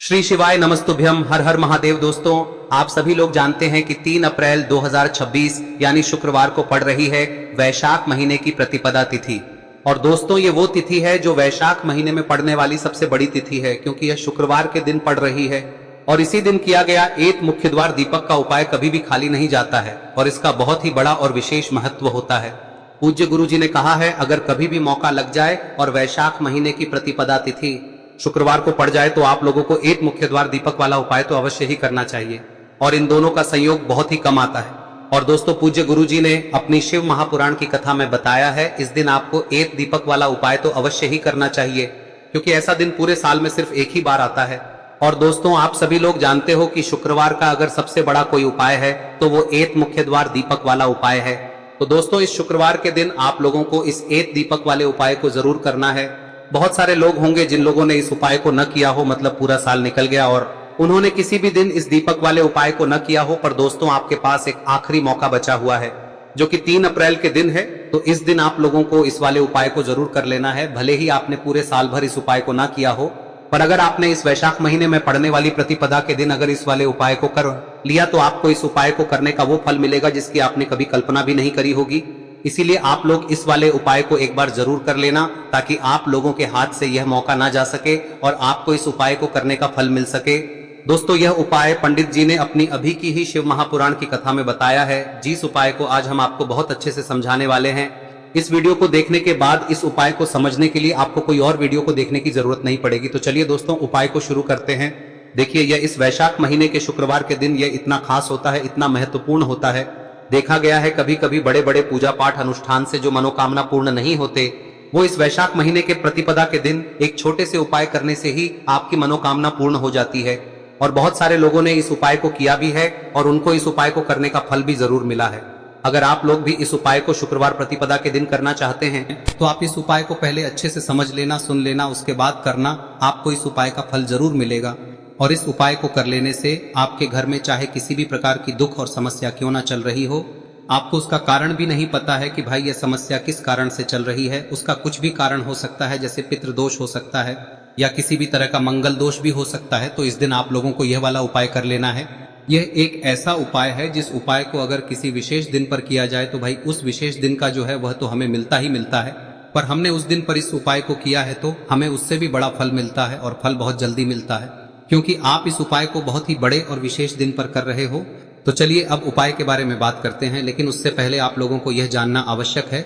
श्री शिवाय नमस्तुभ्यम। हर हर महादेव। दोस्तों, आप सभी लोग जानते हैं कि 3 अप्रैल 2026 यानी शुक्रवार को पड़ रही है वैशाख महीने की प्रतिपदा तिथि। और दोस्तों, ये वो तिथि है जो वैशाख महीने में पड़ने वाली सबसे बड़ी तिथि है, क्योंकि यह शुक्रवार के दिन पड़ रही है। और इसी दिन किया गया एक मुख्य द्वार दीपक का उपाय कभी भी खाली नहीं जाता है और इसका बहुत ही बड़ा और विशेष महत्व होता है। पूज्य गुरु जी ने कहा है, अगर कभी भी मौका लग जाए और वैशाख महीने की प्रतिपदा तिथि शुक्रवार को पड़ जाए तो आप लोगों को एक मुख्य द्वार दीपक वाला उपाय तो अवश्य ही करना चाहिए। और इन दोनों का संयोग बहुत ही कम आता है। और दोस्तों, पूज्य गुरु जी ने अपनी शिव महापुराण की कथा में बताया है, इस दिन आपको एक दीपक वाला उपाय तो अवश्य ही करना चाहिए, क्योंकि ऐसा दिन पूरे साल में सिर्फ एक ही बार आता है। और दोस्तों, आप सभी लोग जानते हो कि शुक्रवार का अगर सबसे बड़ा कोई उपाय है तो वो एक मुख्य द्वार दीपक वाला उपाय है। तो दोस्तों, इस शुक्रवार के दिन आप लोगों को इस एक दीपक वाले उपाय को जरूर करना है। बहुत सारे लोग होंगे जिन लोगों ने इस उपाय को न किया हो, मतलब पूरा साल निकल गया और उन्होंने किसी भी दिन इस दीपक वाले उपाय को न किया हो। पर दोस्तों, आपके पास एक आखिरी मौका बचा हुआ है, जो कि 3 अप्रैल के दिन है। तो इस दिन आप लोगों को इस वाले उपाय को जरूर कर लेना है, भले ही आपने पूरे साल भर इस उपाय को ना किया हो। पर अगर आपने इस वैशाख महीने में पड़ने वाली प्रतिपदा के दिन अगर इस वाले उपाय को कर लिया तो आपको इस उपाय को करने का वो फल मिलेगा जिसकी आपने कभी कल्पना भी नहीं करी होगी। इसीलिए आप लोग इस वाले उपाय को एक बार जरूर कर लेना, ताकि आप लोगों के हाथ से यह मौका ना जा सके और आपको इस उपाय को करने का फल मिल सके। दोस्तों, यह उपाय पंडित जी ने अपनी अभी की ही शिव महापुराण की कथा में बताया है, जिस उपाय को आज हम आपको बहुत अच्छे से समझाने वाले हैं। इस वीडियो को देखने के बाद इस उपाय को समझने के लिए आपको कोई और वीडियो को देखने की जरूरत नहीं पड़ेगी। तो चलिए दोस्तों, उपाय को शुरू करते हैं। देखिए, यह इस वैशाख महीने के शुक्रवार के दिन यह इतना खास होता है, इतना महत्वपूर्ण होता है। देखा गया है कभी कभी बड़े बड़े पूजा पाठ अनुष्ठान से जो मनोकामना पूर्ण नहीं होते, वो इस वैशाख महीने के प्रतिपदा के दिन एक छोटे से उपाय करने से ही आपकी मनोकामना पूर्ण हो जाती है। और बहुत सारे लोगों ने इस उपाय को किया भी है और उनको इस उपाय को करने का फल भी जरूर मिला है। अगर आप लोग भी इस उपाय को शुक्रवार प्रतिपदा के दिन करना चाहते हैं तो आप इस उपाय को पहले अच्छे से समझ लेना, सुन लेना, उसके बाद करना। आपको इस उपाय का फल जरूर मिलेगा। और इस उपाय को कर लेने से आपके घर में चाहे किसी भी प्रकार की दुख और समस्या क्यों ना चल रही हो, आपको उसका कारण भी नहीं पता है कि भाई यह समस्या किस कारण से चल रही है, उसका कुछ भी कारण हो सकता है, जैसे पितृदोष हो सकता है या किसी भी तरह का मंगल दोष भी हो सकता है। तो इस दिन आप लोगों को यह वाला उपाय कर लेना है। यह एक ऐसा उपाय है जिस उपाय को अगर किसी विशेष दिन पर किया जाए तो भाई उस विशेष दिन का जो है वह तो हमें मिलता ही मिलता है। पर हमने उस दिन पर इस उपाय को किया है तो हमें उससे भी बड़ा फल मिलता है, और फल बहुत जल्दी मिलता है, क्योंकि आप इस उपाय को बहुत ही बड़े और विशेष दिन पर कर रहे हो। तो चलिए अब उपाय के बारे में बात करते हैं, लेकिन उससे पहले आप लोगों को यह जानना आवश्यक है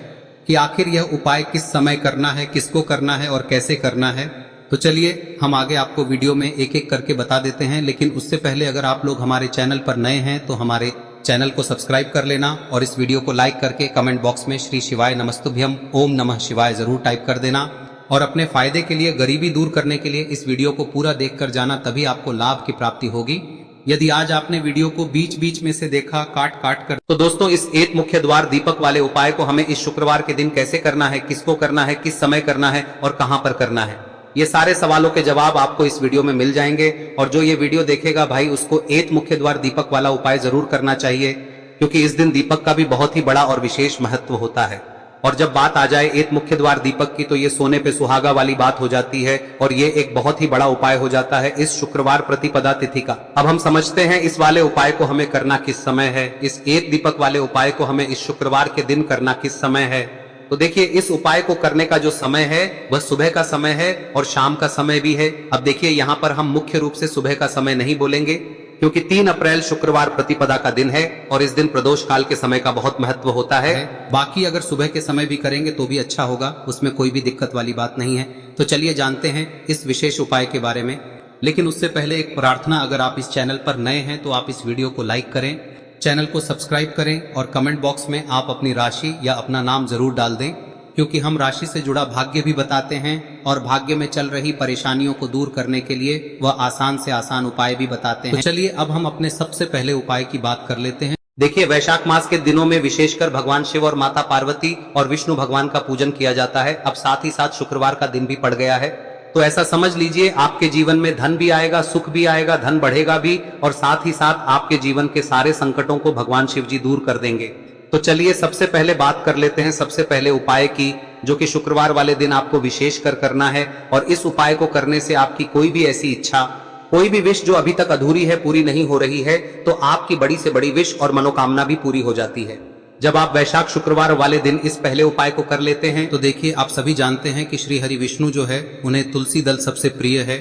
कि आखिर यह उपाय किस समय करना है, किसको करना है और कैसे करना है। तो चलिए हम आगे आपको वीडियो में एक एक करके बता देते हैं। लेकिन उससे पहले अगर आप लोग हमारे चैनल पर नए हैं तो हमारे चैनल को सब्सक्राइब कर लेना और इस वीडियो को लाइक करके कमेंट बॉक्स में श्री शिवाय नमस्तुभ्यम ओम नमः शिवाय जरूर टाइप कर देना। और अपने फायदे के लिए, गरीबी दूर करने के लिए इस वीडियो को पूरा देखकर जाना, तभी आपको लाभ की प्राप्ति होगी। यदि आज आपने वीडियो को बीच बीच में से देखा, काट काट कर, तो दोस्तों इस एक मुख्य द्वार दीपक वाले उपाय को हमें इस शुक्रवार के दिन कैसे करना है, किसको करना है, किस समय करना है और कहां पर करना है, ये सारे सवालों के जवाब आपको इस वीडियो में मिल जाएंगे। और जो ये वीडियो देखेगा भाई, उसको एक मुख्य द्वार दीपक वाला उपाय जरूर करना चाहिए, क्योंकि इस दिन दीपक का भी बहुत ही बड़ा और विशेष महत्व होता है। और जब बात आ जाए एक मुख्य द्वार दीपक की, तो ये सोने पे सुहागा वाली बात हो जाती है और ये एक बहुत ही बड़ा उपाय हो जाता है इस शुक्रवार प्रतिपदा तिथि का। अब हम समझते हैं इस वाले उपाय को हमें करना किस समय है, इस एक दीपक वाले उपाय को हमें इस शुक्रवार के दिन करना किस समय है। तो देखिए, इस उपाय को करने का जो समय है वह सुबह का समय है और शाम का समय भी है। अब देखिए, यहाँ पर हम मुख्य रूप से सुबह का समय नहीं बोलेंगे, क्योंकि 3 अप्रैल शुक्रवार प्रतिपदा का दिन है और इस दिन प्रदोष काल के समय का बहुत महत्व होता है। बाकी अगर सुबह के समय भी करेंगे तो भी अच्छा होगा, उसमें कोई भी दिक्कत वाली बात नहीं है। तो चलिए जानते हैं इस विशेष उपाय के बारे में। लेकिन उससे पहले एक प्रार्थना, अगर आप इस चैनल पर नए हैं तो आप इस वीडियो को लाइक करें, चैनल को सब्सक्राइब करें और कमेंट बॉक्स में आप अपनी राशि या अपना नाम जरूर डाल दें, क्योंकि हम राशि से जुड़ा भाग्य भी बताते हैं और भाग्य में चल रही परेशानियों को दूर करने के लिए वह आसान से आसान उपाय भी बताते हैं। तो चलिए अब हम अपने सबसे पहले उपाय की बात कर लेते हैं। देखिए, वैशाख मास के दिनों में विशेषकर भगवान शिव और माता पार्वती और विष्णु भगवान का पूजन किया जाता है। अब साथ ही साथ शुक्रवार का दिन भी पड़ गया है, तो ऐसा समझ लीजिए आपके जीवन में धन भी आएगा, सुख भी आएगा, धन बढ़ेगा भी, और साथ ही साथ आपके जीवन के सारे संकटों को भगवान शिव जी दूर कर देंगे। तो चलिए सबसे पहले बात कर लेते हैं सबसे पहले उपाय की, जो कि शुक्रवार वाले दिन आपको विशेष कर करना है। और इस उपाय को करने से आपकी कोई भी ऐसी इच्छा कोई भी विश जो अभी तक अधूरी है, पूरी नहीं हो रही है, तो आपकी बड़ी से बड़ी विश और मनोकामना भी पूरी हो जाती है। जब आप वैशाख शुक्रवार वाले दिन इस पहले उपाय को कर लेते हैं तो देखिए, आप सभी जानते हैं कि श्री हरि विष्णु जो है उन्हें तुलसी दल सबसे प्रिय है।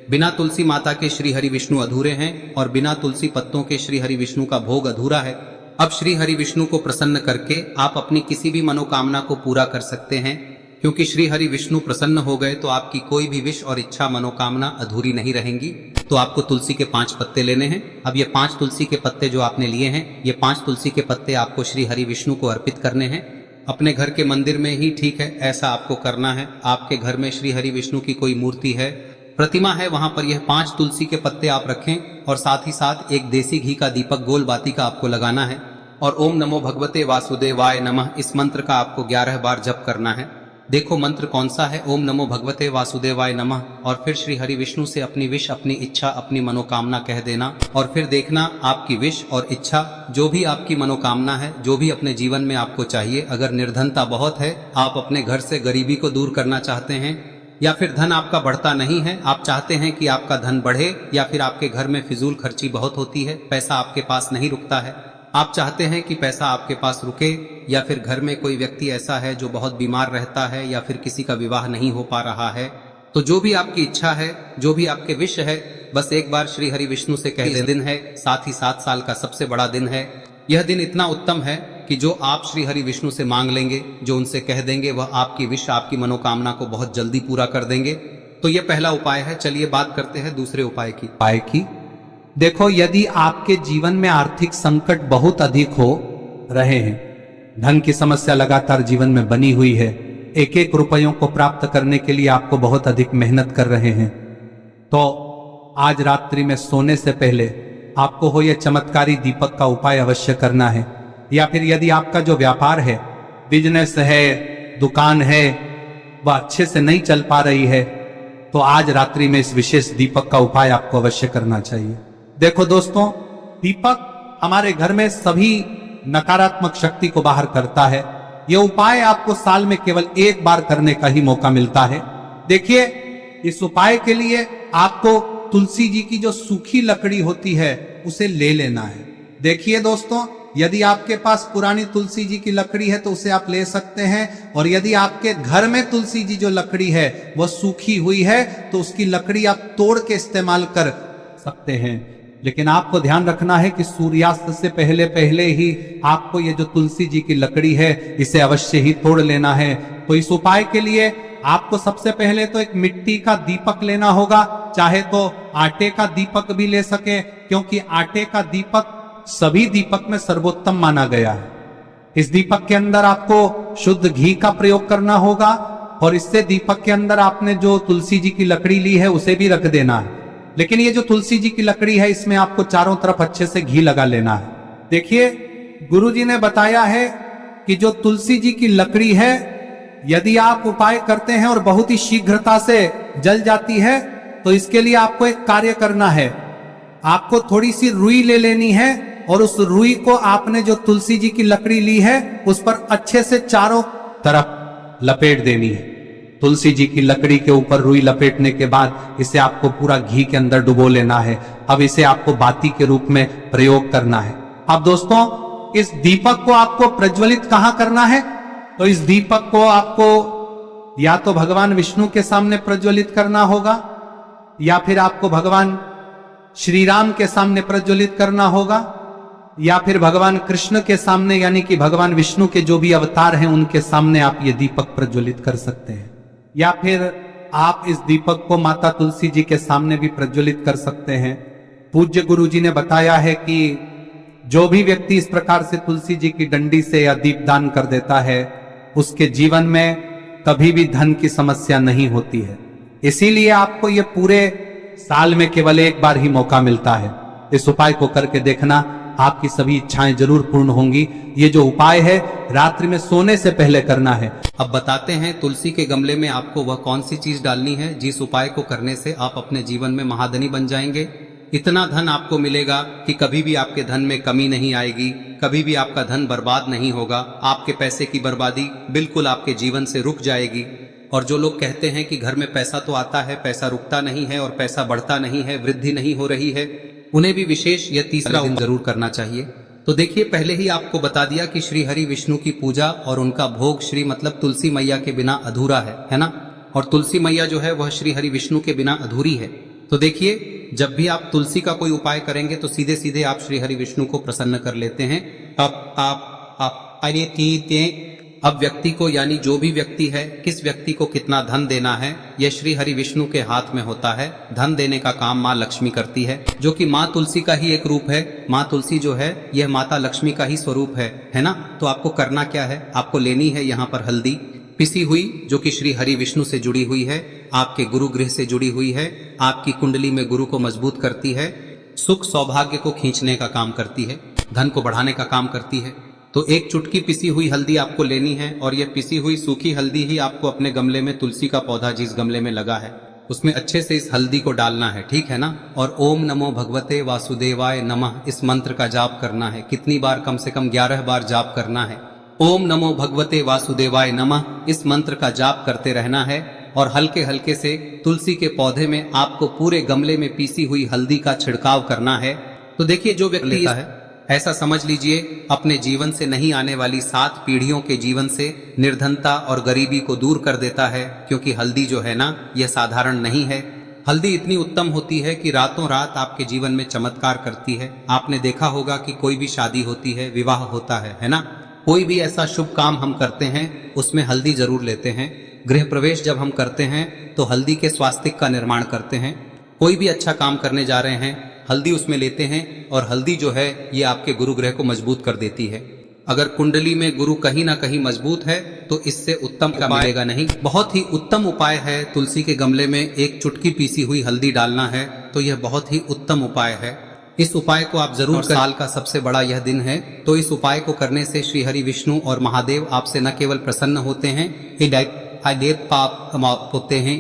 बिना तुलसी माता के श्री हरि विष्णु अधूरे हैं और बिना तुलसी पत्तों के श्री हरि विष्णु का भोग अधूरा है। अब श्री हरि विष्णु को प्रसन्न करके आप अपनी किसी भी मनोकामना को पूरा कर सकते हैं, क्योंकि श्री हरि विष्णु प्रसन्न हो गए तो आपकी कोई भी विश और इच्छा मनोकामना अधूरी नहीं रहेंगी। तो आपको तुलसी के 5 पत्ते लेने हैं। अब ये 5 तुलसी के पत्ते जो आपने लिए हैं, ये 5 तुलसी के पत्ते आपको श्री हरि विष्णु को अर्पित करने हैं। अपने घर के मंदिर में ही ठीक है, ऐसा आपको करना है। आपके घर में श्री हरि विष्णु की कोई मूर्ति है, प्रतिमा है, वहां पर यह 5 तुलसी के पत्ते आप रखें और साथ ही साथ एक देसी घी का दीपक गोल बाती का आपको लगाना है और ओम नमो भगवते वासुदेवाय नमः इस मंत्र का आपको 11 बार जप करना है। देखो मंत्र कौन सा है, ओम नमो भगवते वासुदेवाय नमः, और फिर श्री हरि विष्णु से अपनी विश, अपनी इच्छा, अपनी मनोकामना कह देना और फिर देखना आपकी विश और इच्छा, जो भी आपकी मनोकामना है, जो भी अपने जीवन में आपको चाहिए। अगर निर्धनता बहुत है, आप अपने घर से गरीबी को दूर करना चाहते हैं, या फिर धन आपका बढ़ता नहीं है, आप चाहते हैं कि आपका धन बढ़े, या फिर आपके घर में फिजूल खर्ची बहुत होती है, पैसा आपके पास नहीं रुकता है, आप चाहते हैं कि पैसा आपके पास रुके, या फिर घर में कोई व्यक्ति ऐसा है जो बहुत बीमार रहता है, या फिर किसी का विवाह नहीं हो पा रहा है, तो जो भी आपकी इच्छा है, जो भी आपके विश है, बस एक बार श्री हरि विष्णु से कह दें। दिन है, साथ ही 7 साल का सबसे बड़ा दिन है। यह दिन इतना उत्तम है कि जो आप श्री हरि विष्णु से मांग लेंगे, जो उनसे कह देंगे, वह आपकी विश, आपकी मनोकामना को बहुत जल्दी पूरा कर देंगे। तो यह पहला उपाय है। चलिए बात करते हैं दूसरे उपाय की। देखो, यदि आपके जीवन में आर्थिक संकट बहुत अधिक हो रहे हैं, धन की समस्या लगातार जीवन में बनी हुई है, एक एक रुपयों को प्राप्त करने के लिए आपको बहुत अधिक मेहनत कर रहे हैं, तो आज रात्रि में सोने से पहले आपको हो यह चमत्कारी दीपक का उपाय अवश्य करना है। या फिर यदि आपका जो व्यापार है, बिजनेस है, दुकान है, वह अच्छे से नहीं चल पा रही है, तो आज रात्रि में इस विशेष दीपक का उपाय आपको अवश्य करना चाहिए। देखो दोस्तों, दीपक हमारे घर में सभी नकारात्मक शक्ति को बाहर करता है। यह उपाय आपको साल में केवल 1 बार करने का ही मौका मिलता है। देखिए, इस उपाय के लिए आपको तुलसी जी की जो सूखी लकड़ी होती है उसे ले लेना है। देखिए दोस्तों, यदि आपके पास पुरानी तुलसी जी की लकड़ी है तो उसे आप ले सकते हैं, और यदि आपके घर में तुलसी जी जो लकड़ी है वह सूखी हुई है तो उसकी लकड़ी आप तोड़ के इस्तेमाल कर सकते हैं। लेकिन आपको ध्यान रखना है कि सूर्यास्त से पहले पहले ही आपको ये जो तुलसी जी की लकड़ी है इसे अवश्य ही तोड़ लेना है। तो इस उपाय के लिए आपको सबसे पहले तो एक मिट्टी का दीपक लेना होगा, चाहे तो आटे का दीपक भी ले सके, क्योंकि आटे का दीपक सभी दीपक में सर्वोत्तम माना गया है। इस दीपक के अंदर आपको शुद्ध घी का प्रयोग करना होगा, और इससे दीपक के अंदर आपने जो तुलसी जी की लकड़ी ली है उसे भी रख देना है। लेकिन ये जो तुलसी जी की लकड़ी है, इसमें आपको चारों तरफ अच्छे से घी लगा लेना है। देखिए, गुरुजी ने बताया है कि जो तुलसी जी की लकड़ी है, यदि आप उपाय करते हैं और बहुत ही शीघ्रता से जल जाती है, तो इसके लिए आपको एक कार्य करना है। आपको थोड़ी सी रुई ले लेनी है और उस रुई को आपने जो तुलसी जी की लकड़ी ली है उस पर अच्छे से चारों तरफ लपेट देनी है। तुलसी जी की लकड़ी के ऊपर रुई लपेटने के बाद इसे आपको पूरा घी के अंदर डुबो लेना है। अब इसे आपको बाती के रूप में प्रयोग करना है। अब दोस्तों, इस दीपक को आपको प्रज्वलित कहां करना है? तो इस दीपक को आपको या तो भगवान विष्णु के सामने प्रज्वलित करना होगा, या फिर आपको भगवान श्री राम के सामने प्रज्वलित करना होगा, या फिर भगवान कृष्ण के सामने, यानी कि भगवान विष्णु के जो भी अवतार हैं उनके सामने आप ये दीपक प्रज्वलित कर सकते हैं। या फिर आप इस दीपक को माता तुलसी जी के सामने भी प्रज्वलित कर सकते हैं। पूज्य गुरु जी ने बताया है कि जो भी व्यक्ति इस प्रकार से तुलसी जी की डंडी से या दीपदान कर देता है, उसके जीवन में कभी भी धन की समस्या नहीं होती है। इसीलिए आपको ये पूरे साल में केवल 1 बार ही मौका मिलता है। इस उपाय को करके देखना, आपकी सभी इच्छाएं जरूर पूर्ण होंगी। ये जो उपाय है रात्रि में सोने से पहले करना है। अब बताते हैं तुलसी के गमले में आपको वह कौन सी चीज डालनी है जिस उपाय को करने से आप अपने जीवन में महाधनी बन जाएंगे। इतना धन आपको मिलेगा कि कभी भी आपके धन में कमी नहीं आएगी, कभी भी आपका धन बर्बाद नहीं होगा। आपके पैसे की बर्बादी बिल्कुल आपके जीवन से रुक जाएगी। और जो लोग कहते हैं कि घर में पैसा तो आता है, पैसा रुकता नहीं है और पैसा बढ़ता नहीं है, वृद्धि नहीं हो रही है, उन्हें भी विशेष यह तीसरा दिन जरूर करना चाहिए। तो देखिए, पहले ही आपको बता दिया कि श्री हरि विष्णु की पूजा और उनका भोग श्री मतलब तुलसी मैया के बिना अधूरा है ना। और तुलसी मैया जो है वह श्री हरि विष्णु के बिना अधूरी है। तो देखिए, जब भी आप तुलसी का कोई उपाय करेंगे तो सीधे सीधे आप श्री हरि विष्णु को प्रसन्न कर लेते हैं। अब व्यक्ति को, यानी जो भी व्यक्ति है, किस व्यक्ति को कितना धन देना है, यह श्री हरि विष्णु के हाथ में होता है। धन देने का काम माँ लक्ष्मी करती है, जो कि माँ तुलसी का ही एक रूप है। माँ तुलसी जो है यह माता लक्ष्मी का ही स्वरूप है ना। तो आपको करना क्या है, आपको लेनी है यहाँ पर हल्दी पिसी हुई, जो कि श्री हरि विष्णु से जुड़ी हुई है, आपके गुरु गृह से जुड़ी हुई है, आपकी कुंडली में गुरु को मजबूत करती है, सुख सौभाग्य को खींचने का काम करती है, धन को बढ़ाने का काम करती है। तो एक चुटकी पिसी हुई हल्दी आपको लेनी है और यह पिसी हुई सूखी हल्दी ही आपको अपने गमले में, तुलसी का पौधा जिस गमले में लगा है उसमें अच्छे से इस हल्दी को डालना है, ठीक है ना। और ओम नमो भगवते वासुदेवाय नमः इस मंत्र का जाप करना है। कितनी बार? कम से कम 11 बार जाप करना है। ओम नमो भगवते वासुदेवाय नमः इस मंत्र का जाप करते रहना है और हल्के हल्के से तुलसी के पौधे में आपको पूरे गमले में पीसी हुई हल्दी का छिड़काव करना है। तो देखिए, जो व्यक्ति लेता है, ऐसा समझ लीजिए अपने जीवन से नहीं आने वाली 7 पीढ़ियों के जीवन से निर्धनता और गरीबी को दूर कर देता है। क्योंकि हल्दी जो है ना, यह साधारण नहीं है। हल्दी इतनी उत्तम होती है कि रातों रात आपके जीवन में चमत्कार करती है। आपने देखा होगा कि कोई भी शादी होती है, विवाह होता है ना, कोई भी ऐसा शुभ काम हम करते हैं उसमें हल्दी जरूर लेते हैं। गृह प्रवेश जब हम करते हैं तो हल्दी के स्वास्तिक का निर्माण करते हैं। कोई भी अच्छा काम करने जा रहे हैं, हल्दी उसमें लेते हैं और हल्दी जो है ये आपके गुरु ग्रह को मजबूत कर देती है। अगर कुंडली में गुरु कहीं ना कहीं मजबूत है तो इससे उत्तम का मिलेगा नहीं। बहुत ही उत्तम उपाय है, तुलसी के गमले में एक चुटकी पीसी हुई हल्दी डालना है, तो यह बहुत ही उत्तम उपाय है। इस उपाय को आप जरूर, साल का सबसे बड़ा यह दिन है, तो इस उपाय को करने से श्री हरि विष्णु और महादेव आपसे न केवल प्रसन्न होते हैं, होते हैं,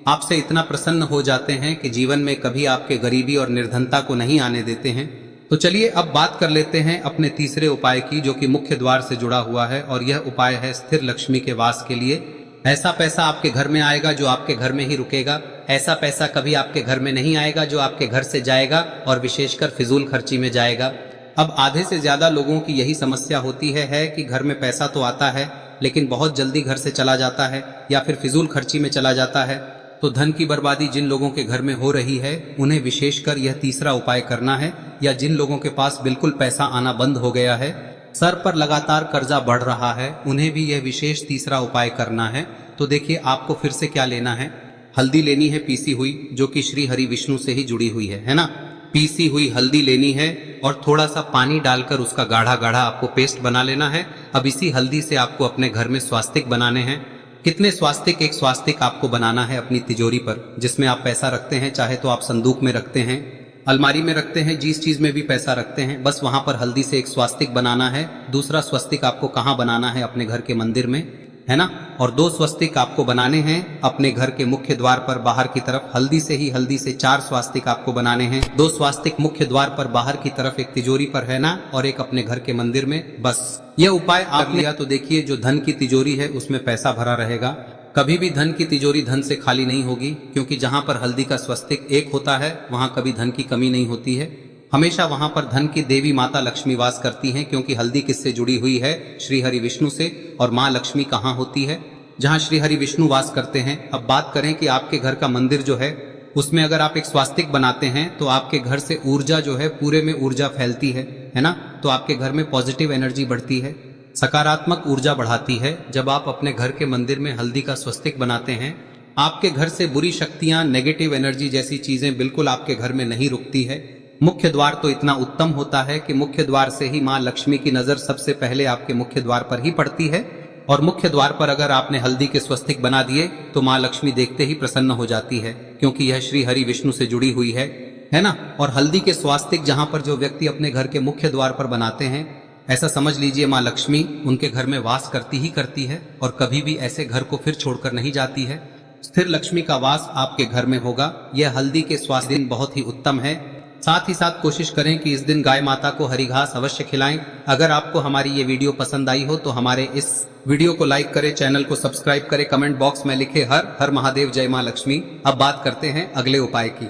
आपसे इतना प्रसन्न हो जाते हैं कि जीवन में कभी आपके गरीबी और निर्धनता को नहीं आने देते हैं। तो चलिए अब बात कर लेते हैं अपने तीसरे उपाय की, जो कि मुख्य द्वार से जुड़ा हुआ है और यह उपाय है स्थिर लक्ष्मी के वास के लिए। ऐसा पैसा आपके घर में आएगा जो आपके घर में ही रुकेगा। ऐसा पैसा कभी आपके घर में नहीं आएगा जो आपके घर से जाएगा और विशेषकर फिजूल खर्ची में जाएगा। अब आधे से ज्यादा लोगों की यही समस्या होती है कि घर में पैसा तो आता है लेकिन बहुत जल्दी घर से चला जाता है या फिर फिजूल खर्ची में चला जाता है। तो धन की बर्बादी जिन लोगों के घर में हो रही है उन्हें विशेषकर यह तीसरा उपाय करना है, या जिन लोगों के पास बिल्कुल पैसा आना बंद हो गया है, सर पर लगातार कर्जा बढ़ रहा है, उन्हें भी यह विशेष तीसरा उपाय करना है। तो देखिए, आपको फिर से क्या लेना है, हल्दी लेनी है पीसी हुई, जो कि श्री हरि विष्णु से ही जुड़ी हुई है ना। पीसी हुई हल्दी लेनी है और थोड़ा सा पानी डालकर उसका गाढ़ा गाढ़ा आपको पेस्ट बना लेना है। अब इसी हल्दी से आपको अपने घर में स्वास्तिक बनाने हैं। कितने स्वास्तिक? एक स्वास्तिक आपको बनाना है अपनी तिजोरी पर, जिसमें आप पैसा रखते हैं, चाहे तो आप संदूक में रखते हैं, अलमारी में रखते हैं, जिस चीज में भी पैसा रखते हैं, बस वहां पर हल्दी से एक स्वास्तिक बनाना है। दूसरा स्वस्तिक आपको कहाँ बनाना है? अपने घर के मंदिर में, है ना। और 2 स्वस्तिक आपको बनाने हैं अपने घर के मुख्य द्वार पर बाहर की तरफ। हल्दी से 4 स्वास्तिक आपको बनाने हैं। 2 स्वास्तिक मुख्य द्वार पर बाहर की तरफ, एक तिजोरी पर, है ना, और एक अपने घर के मंदिर में। बस यह उपाय आप लिया तो देखिए, जो धन की तिजोरी है उसमें पैसा भरा रहेगा। कभी भी धन की तिजोरी धन से खाली नहीं होगी, क्योंकि जहां पर हल्दी का स्वस्तिक एक होता है वहां कभी धन की कमी नहीं होती है। हमेशा वहां पर धन की देवी माता लक्ष्मी वास करती हैं, क्योंकि हल्दी किससे जुड़ी हुई है? श्री हरि विष्णु से। और माँ लक्ष्मी कहाँ होती है? जहाँ श्री हरि विष्णु वास करते हैं। अब बात करें कि आपके घर का मंदिर जो है उसमें अगर आप एक स्वास्तिक बनाते हैं तो आपके घर से ऊर्जा जो है, पूरे में ऊर्जा फैलती है ना। तो आपके घर में पॉजिटिव एनर्जी बढ़ती है, सकारात्मक ऊर्जा बढ़ाती है। जब आप अपने घर के मंदिर में हल्दी का स्वस्तिक बनाते हैं, आपके घर से बुरी शक्तियां, नेगेटिव एनर्जी जैसी चीजें बिल्कुल आपके घर में नहीं रुकती है। मुख्य द्वार तो इतना उत्तम होता है कि मुख्य द्वार से ही माँ लक्ष्मी की नजर सबसे पहले आपके मुख्य द्वार पर ही पड़ती है। और मुख्य द्वार पर अगर आपने हल्दी के स्वस्तिक बना दिए तो माँ लक्ष्मी देखते ही प्रसन्न हो जाती है, क्योंकि यह श्री हरि विष्णु से जुड़ी हुई है ना। और हल्दी के स्वास्तिक जहां पर जो व्यक्ति अपने घर के मुख्य द्वार पर बनाते हैं, ऐसा समझ लीजिए माँ लक्ष्मी उनके घर में वास करती ही करती है और कभी भी ऐसे घर को फिर छोड़कर नहीं जाती है। स्थिर लक्ष्मी का वास आपके घर में होगा। यह हल्दी के स्वास्तिक बहुत ही उत्तम है। साथ ही साथ कोशिश करें कि इस दिन गाय माता को हरी घास अवश्य खिलाएं। अगर आपको हमारी ये वीडियो पसंद आई हो तो हमारे इस वीडियो को लाइक करें, चैनल को सब्सक्राइब करें, कमेंट बॉक्स में लिखे हर हर महादेव, जय मां लक्ष्मी। अब बात करते हैं अगले उपाय की।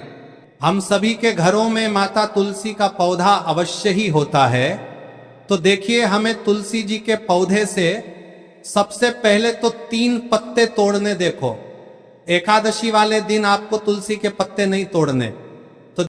हम सभी के घरों में माता तुलसी का पौधा अवश्य ही होता है। तो देखिए, हमें तुलसी जी के पौधे से सबसे पहले तो 3 पत्ते तोड़ने। देखो, एकादशी वाले दिन आपको तुलसी के पत्ते नहीं तोड़ने,